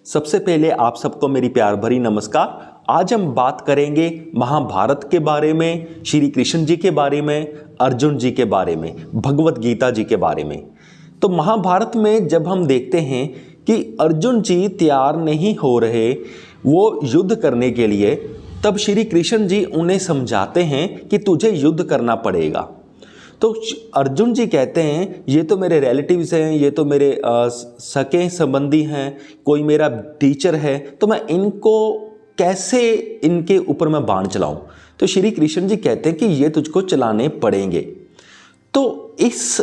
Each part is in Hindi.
सबसे पहले आप सबको मेरी प्यार भरी नमस्कार। आज हम बात करेंगे महाभारत के बारे में, श्री कृष्ण जी के बारे में, अर्जुन जी के बारे में, भगवत गीता जी के बारे में। तो महाभारत में जब हम देखते हैं कि अर्जुन जी तैयार नहीं हो रहे वो युद्ध करने के लिए, तब श्री कृष्ण जी उन्हें समझाते हैं कि तुझे युद्ध करना पड़ेगा। तो अर्जुन जी कहते हैं ये तो मेरे रिलेटिव्स हैं, ये तो मेरे सगे संबंधी हैं, कोई मेरा टीचर है, तो मैं इनको कैसे इनके ऊपर मैं बाण चलाऊं। तो श्री कृष्ण जी कहते हैं कि ये तुझको चलाने पड़ेंगे। तो इस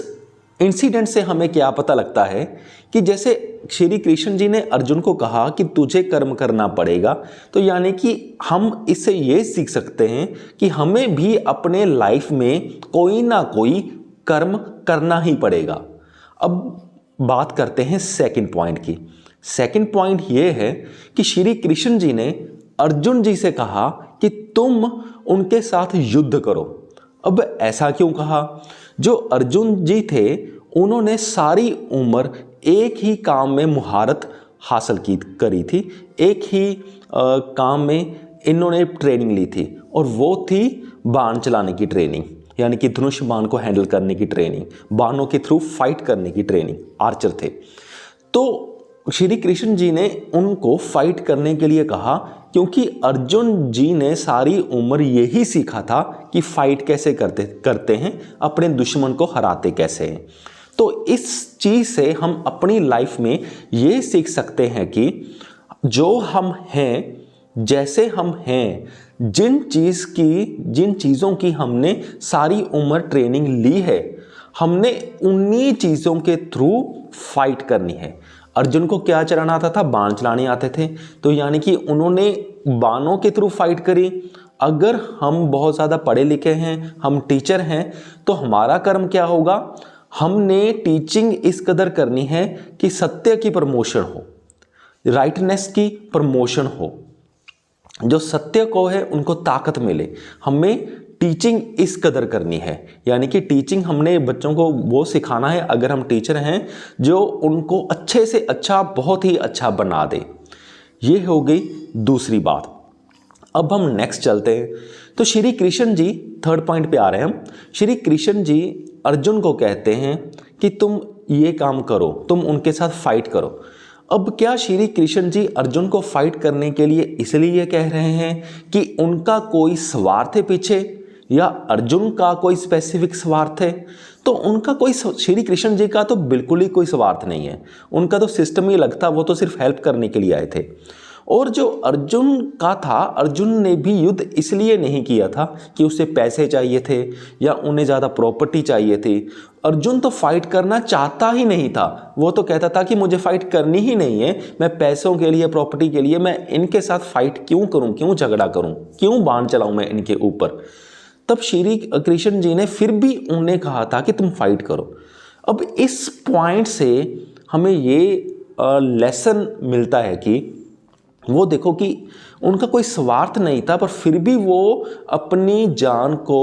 इंसिडेंट से हमें क्या पता लगता है कि जैसे श्री कृष्ण जी ने अर्जुन को कहा कि तुझे कर्म करना पड़ेगा, तो यानी कि हम इससे ये सीख सकते हैं कि हमें भी अपने लाइफ में कोई ना कोई कर्म करना ही पड़ेगा। अब बात करते हैं सेकंड पॉइंट की। सेकंड पॉइंट ये है कि श्री कृष्ण जी ने अर्जुन जी से कहा कि तुम उनके साथ युद्ध करो। अब ऐसा क्यों कहा? जो अर्जुन जी थे उन्होंने सारी उम्र एक ही काम में मुहारत हासिल करी थी, एक ही काम में इन्होंने ट्रेनिंग ली थी, और वो थी बाण चलाने की ट्रेनिंग, यानी कि धनुष बाण को हैंडल करने की ट्रेनिंग, बाणों के थ्रू फाइट करने की ट्रेनिंग, आर्चर थे। तो श्री कृष्ण जी ने उनको फाइट करने के लिए कहा क्योंकि अर्जुन जी ने सारी उम्र यही सीखा था कि फाइट कैसे करते हैं, अपने दुश्मन को हराते कैसे हैं। तो इस चीज़ से हम अपनी लाइफ में ये सीख सकते हैं कि जो हम हैं, जैसे हम हैं, जिन चीज़ों की हमने सारी उम्र ट्रेनिंग ली है, हमने उन्हीं चीज़ों के थ्रू फाइट करनी है। अर्जुन को क्या चलाना आता था? बाण चलाने आते थे, तो यानी कि उन्होंने बाणों के थ्रू फाइट करी। अगर हम बहुत ज़्यादा पढ़े लिखे हैं, हम टीचर हैं, तो हमारा कर्म क्या होगा? हमने टीचिंग इस कदर करनी है कि सत्य की प्रमोशन हो, राइटनेस की प्रमोशन हो, जो सत्य को है उनको ताकत मिले। हमें टीचिंग इस कदर करनी है, यानी कि टीचिंग हमने बच्चों को वो सिखाना है, अगर हम टीचर हैं, जो उनको अच्छे से अच्छा, बहुत ही अच्छा बना दे। ये हो गई दूसरी बात। अब हम नेक्स्ट चलते हैं। तो श्री कृष्ण जी, थर्ड पॉइंट पे आ रहे हैं हम। श्री कृष्ण जी अर्जुन को कहते हैं कि तुम ये काम करो, तुम उनके साथ फाइट करो। अब क्या श्री कृष्ण जी अर्जुन को फाइट करने के लिए इसलिए कह रहे हैं कि उनका कोई स्वार्थ है पीछे, या अर्जुन का कोई स्पेसिफिक स्वार्थ है? तो उनका कोई, श्री कृष्ण जी का तो बिल्कुल ही कोई स्वार्थ नहीं है। उनका तो सिस्टम ही अलग था, वो तो सिर्फ हेल्प करने के लिए आए थे। और जो अर्जुन का था, अर्जुन ने भी युद्ध इसलिए नहीं किया था कि उसे पैसे चाहिए थे या उन्हें ज़्यादा प्रॉपर्टी चाहिए थी। अर्जुन तो फाइट करना चाहता ही नहीं था। वो तो कहता था कि मुझे फाइट करनी ही नहीं है, मैं पैसों के लिए, प्रॉपर्टी के लिए मैं इनके साथ फाइट क्यों करूं, क्यों झगड़ा करूं, क्यों बाण चलाऊं मैं इनके ऊपर। तब श्री कृष्ण जी ने फिर भी उन्हें कहा था कि तुम फाइट करो। अब इस पॉइंट से हमें ये लेसन मिलता है कि वो देखो कि उनका कोई स्वार्थ नहीं था, पर फिर भी वो अपनी जान को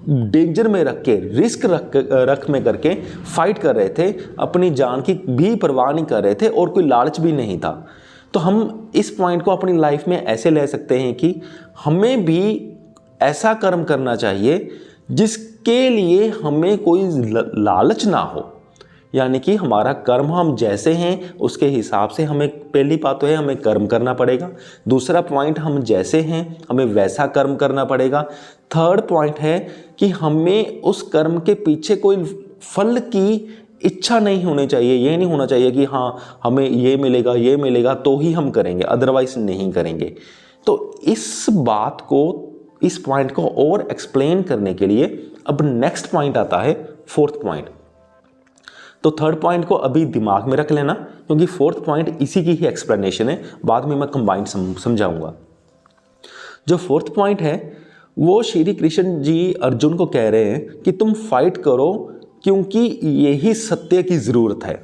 डेंजर में रख के, रिस्क रख में करके फाइट कर रहे थे, अपनी जान की भी परवाह नहीं कर रहे थे, और कोई लालच भी नहीं था। तो हम इस पॉइंट को अपनी लाइफ में ऐसे ले सकते हैं कि हमें भी ऐसा कर्म करना चाहिए जिसके लिए हमें कोई लालच ना हो, यानी कि हमारा कर्म, हम जैसे हैं उसके हिसाब से हमें, पहली बात तो है हमें कर्म करना पड़ेगा। दूसरा पॉइंट, हम जैसे हैं हमें वैसा कर्म करना पड़ेगा। थर्ड पॉइंट है कि हमें उस कर्म के पीछे कोई फल की इच्छा नहीं होनी चाहिए। ये नहीं होना चाहिए कि हाँ हमें ये मिलेगा तो ही हम करेंगे, अदरवाइज नहीं करेंगे। तो इस बात को, इस पॉइंट को और एक्सप्लेन करने के लिए अब नेक्स्ट पॉइंट आता है, फोर्थ पॉइंट। तो थर्ड पॉइंट को अभी दिमाग में रख लेना, क्योंकि फोर्थ पॉइंट इसी की ही एक्सप्लेनेशन है, बाद में मैं कंबाइंड समझाऊंगा। जो फोर्थ पॉइंट है वो श्री कृष्ण जी अर्जुन को कह रहे हैं कि तुम फाइट करो क्योंकि यही सत्य की ज़रूरत है,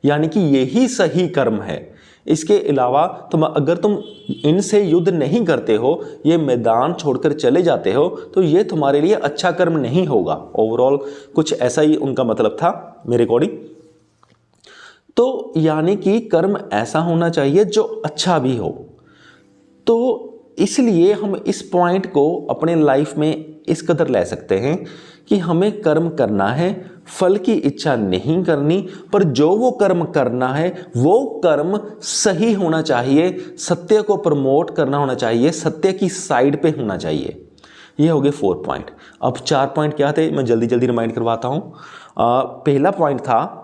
यानी कि यही सही कर्म है। इसके अलावा अगर तुम इनसे युद्ध नहीं करते हो, ये मैदान छोड़कर चले जाते हो, तो ये तुम्हारे लिए अच्छा कर्म नहीं होगा। ओवरऑल कुछ ऐसा ही उनका मतलब था मेरे अकॉर्डिंग। तो यानी कि कर्म ऐसा होना चाहिए जो अच्छा भी हो। तो इसलिए हम इस पॉइंट को अपने लाइफ में इस कदर ले सकते हैं कि हमें कर्म करना है, फल की इच्छा नहीं करनी, पर जो वो कर्म करना है वो कर्म सही होना चाहिए, सत्य को प्रमोट करना होना चाहिए, सत्य की साइड पे होना चाहिए। ये हो गए 4 पॉइंट। अब 4 पॉइंट क्या थे, मैं जल्दी जल्दी रिमाइंड करवाता हूँ। पहला पॉइंट था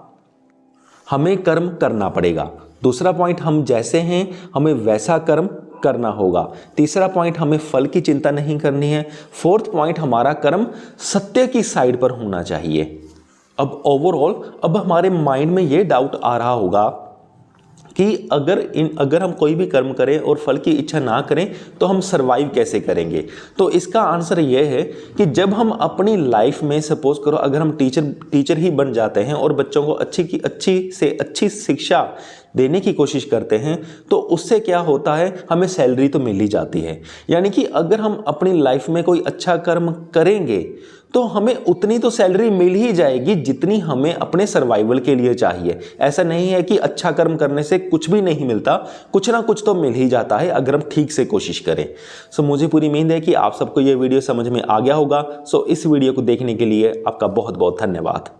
हमें कर्म करना पड़ेगा। दूसरा पॉइंट हम जैसे हैं हमें वैसा कर्म करना होगा। तीसरा पॉइंट हमें फल की चिंता नहीं करनी है। फोर्थ पॉइंट हमारा कर्म सत्य की साइड पर होना चाहिए। अब ओवरऑल अब हमारे माइंड में ये डाउट आ रहा होगा कि अगर हम कोई भी कर्म करें और फल की इच्छा ना करें तो हम सरवाइव कैसे करेंगे। तो इसका आंसर ये है कि जब हम अपनी लाइफ में सपोज करो अगर हम टीचर ही बन जाते हैं और बच्चों को अच्छी शिक्षा देने की कोशिश करते हैं तो उससे क्या होता है, हमें सैलरी तो मिल ही जाती है। यानी कि अगर हम अपनी लाइफ में कोई अच्छा कर्म करेंगे तो हमें उतनी तो सैलरी मिल ही जाएगी जितनी हमें अपने सर्वाइवल के लिए चाहिए। ऐसा नहीं है कि अच्छा कर्म करने से कुछ भी नहीं मिलता, कुछ ना कुछ तो मिल ही जाता है अगर हम ठीक से कोशिश करें। सो मुझे पूरी उम्मीद है कि आप सबको ये वीडियो समझ में आ गया होगा। सो इस वीडियो को देखने के लिए आपका बहुत बहुत धन्यवाद।